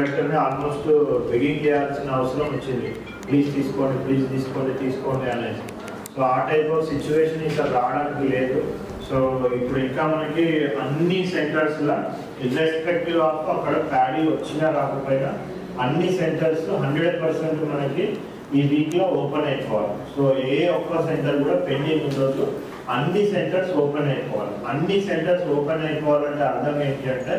కలెక్టర్ని almost begging చేయాల్సిన అవసరం వచ్చింది. ప్లీజ్ తీసుకోండి అనేసి. సో ఆ టైప్ ఆఫ్ సిచ్యువేషన్ ఇక్కడ రావడానికి లేదు. సో ఇప్పుడు ఇంకా మనకి అన్ని సెంటర్స్లో ఇర్రెస్పెక్టివ్ ఆఫ్ అక్కడ ప్యాడీ వచ్చినా రాకపోయినా అన్ని సెంటర్స్ 100% మనకి ఈ వీక్లో ఓపెన్ అయిపోవాలి. సో ఏ ఒక్క సెంటర్ కూడా పెండింగ్ ఉండొద్దు, అన్ని సెంటర్స్ ఓపెన్ అయిపోవాలి. అన్ని సెంటర్స్ ఓపెన్ అయిపోవాలంటే అర్థం ఏంటి అంటే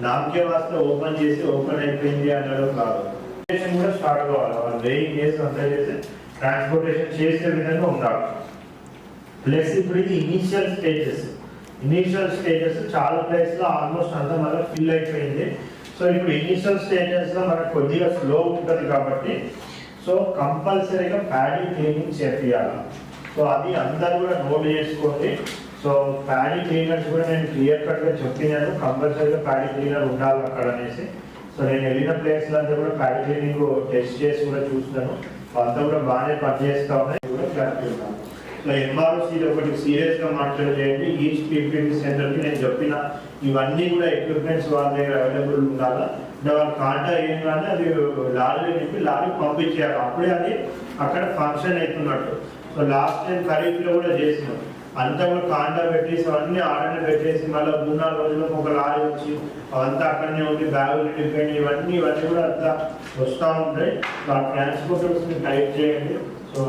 నామకే వాస్తే ఓపెన్ చేసి ఓపెన్ అయిపోయింది అనడం కాదు. ట్రాన్స్పోర్టేషన్ కూడా స్టార్ట్ కావాలి. వాళ్ళు వెయింగ్ చేసి అంతా చేసి ట్రాన్స్పోర్టేషన్ చేసే విధంగా ఉండాలి. ప్లస్ ఇప్పుడు ఇది ఇనీషియల్ స్టేజెస్ చాలా ప్లేస్లో ఆల్మోస్ట్ అంతా మనకు ఫిల్ అయిపోయింది. సో ఇప్పుడు ఇనీషియల్ స్టేజెస్లో మనకు కొద్దిగా స్లో ఉంటుంది కాబట్టి సో కంపల్సరీగా ప్యాడీ క్లీనింగ్ చేయాలి. సో అది అందరూ కూడా నోట్ చేసుకోండి. సో ప్యాడీ క్లీనర్స్ కూడా నేను క్లియర్ కట్గా చెప్పినాను, కంపల్సరీగా ప్యాడీ క్లీనర్ ఉండాలి అక్కడ అనేసి. సో నేను వెళ్ళిన ప్లేస్లో అంతా కూడా ప్యాడీ క్లీనింగ్ టెస్ట్ చేసి కూడా చూస్తాను, అంతా కూడా బాగానే పనిచేస్తూ ఉన్నాయి కూడా క్లారిటీ ఉన్నాను. సో ఎంఆర్ఓసీ ఒకటి సీరియస్గా మాట్లాడేయండి. ఈచ్ పీపీపీ సెంటర్కి నేను చెప్పిన ఇవన్నీ కూడా ఎక్విప్మెంట్స్ వాళ్ళ దగ్గర అవైలబుల్ ఉండాలా. వాళ్ళు కాంటా ఏం కానీ అది లారీ నింపి లారీకి పంపించేయాలి, అప్పుడే అది అక్కడ ఫంక్షన్ అవుతున్నట్టు. సో లాస్ట్ టైం ఖరీఫ్లో కూడా చేసినాం, అంతా కూడా కాంటా పెట్టేసి అవన్నీ ఆర్డర్ పెట్టేసి మళ్ళీ 3-4 రోజులకు ఒక లారీ వచ్చి అవంతా అక్కడనే ఉండి బ్యాగులు నింపండి, ఇవన్నీ కూడా అంతా వస్తూ ఉంటాయి. ఆ ట్రాన్స్పోర్టర్స్ని టైప్ చేయండి. సో